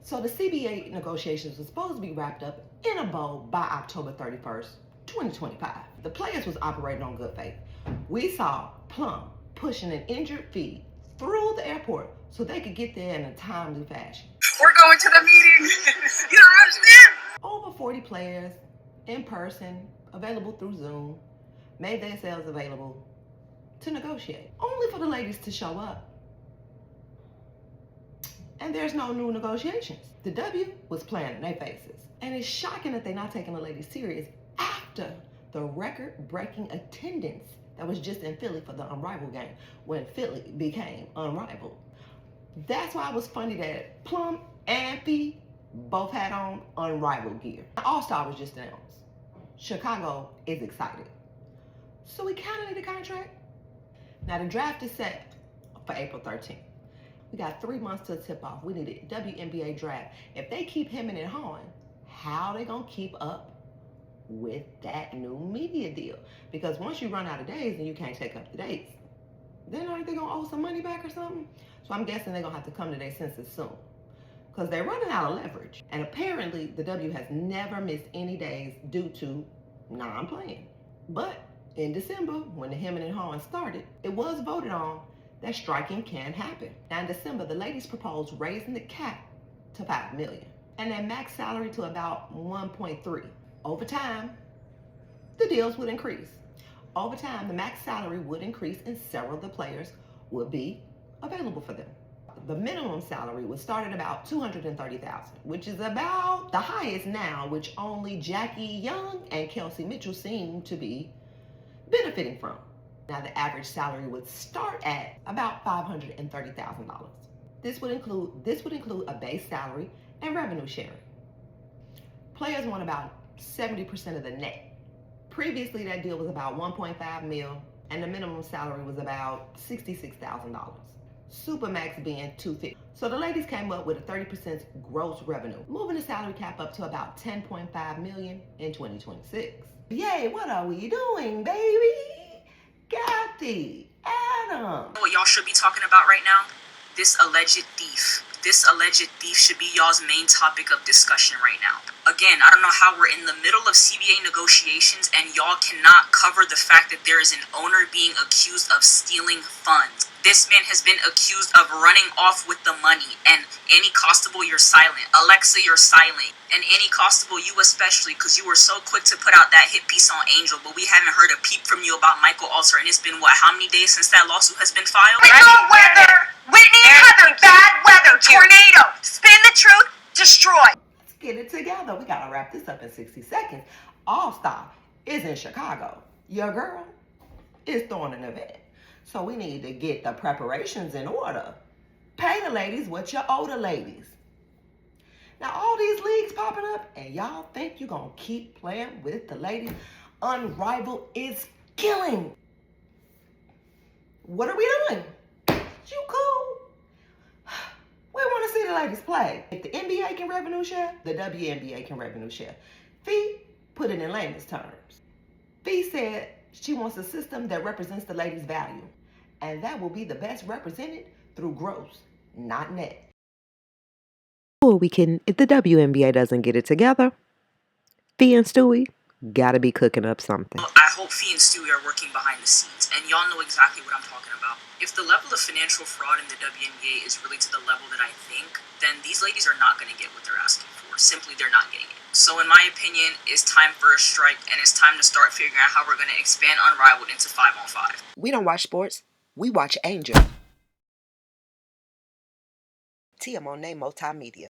So the CBA negotiations were supposed to be wrapped up in a bow by October 31st, 2025. The players was operating on good faith. We saw Plum pushing an injured Fee through the airport so they could get there in a timely fashion. We're going to the meeting. You don't understand. Over 40 players in person, available through Zoom, made themselves available to negotiate, only for the ladies to show up. And there's no new negotiations. The W was playing in their faces. And it's shocking that they're not taking the ladies serious after the record-breaking attendance that was just in Philly for the Unrivaled game, when Philly became Unrivaled. That's why it was funny that Plum and Fee both had on Unrivaled gear. All-Star was just announced. Chicago is excited. So we kind of need a contract. Now the draft is set for April 13th. We got 3 months to tip off. We need a WNBA draft. If they keep hemming and hawing, how are they gonna keep up with that new media deal? Because once you run out of days and you can't take up the dates, then aren't they gonna owe some money back or something? So I'm guessing they're gonna have to come to their senses soon, because they're running out of leverage. And apparently the W has never missed any days due to non-playing. But in December, when the hemming and hawing started, it was voted on that striking can happen. Now in December, the ladies proposed raising the cap to $5 million and their max salary to about 1.3. Over time, the deals would increase. Over time, the max salary would increase and several of the players would be available for them. The minimum salary would start at about $230,000, which is about the highest now, which only Jackie Young and Kelsey Mitchell seem to be benefiting from. Now the average salary would start at about $530,000. This would include a base salary and revenue sharing. Players want about 70% of the net. Previously, that deal was about $1.5 million, and the minimum salary was about $66,000. Supermax being $250,000. So the ladies came up with a 30% gross revenue, moving the salary cap up to about $10.5 million in 2026. Yay, what are we doing, baby? Kathy, Adam. What y'all should be talking about right now? This alleged thief. This alleged thief should be y'all's main topic of discussion right now. Again, I don't know how we're in the middle of CBA negotiations and y'all cannot cover the fact that there is an owner being accused of stealing funds. This man has been accused of running off with the money. And Annie Costable, you're silent. Alexa, you're silent. And Annie Costable, you especially, because you were so quick to put out that hit piece on Angel, but we haven't heard a peep from you about Michael Alter, and it's been, what, how many days since that lawsuit has been filed? Michael weather, Whitney and Heather, bad weather, tornado, spin the truth, destroy. Let's get it together. We gotta wrap this up in 60 seconds. All-Star is in Chicago. Your girl is throwing an event. So we need to get the preparations in order. Pay the ladies what you owe the ladies. Now all these leagues popping up and y'all think you're gonna keep playing with the ladies? Unrivaled is killing. What are we doing? You cool? We want to see the ladies play. If the NBA can revenue share, the WNBA can revenue share. Fee put it in layman's terms. Fee said she wants a system that represents the ladies' value, and that will be the best represented through gross, not net. Or we can, if the WNBA doesn't get it together, Fee and Stewie gotta be cooking up something. I hope Fee and Stewie are working behind the scenes, and y'all know exactly what I'm talking about. If the level of financial fraud in the WNBA is really to the level that I think, then these ladies are not going to get what they're asking for. Simply, they're not getting it. So in my opinion, it's time for a strike, and it's time to start figuring out how we're going to expand Unrivaled into 5-on-5. We don't watch sports, we watch Angel. TM on Name Multimedia.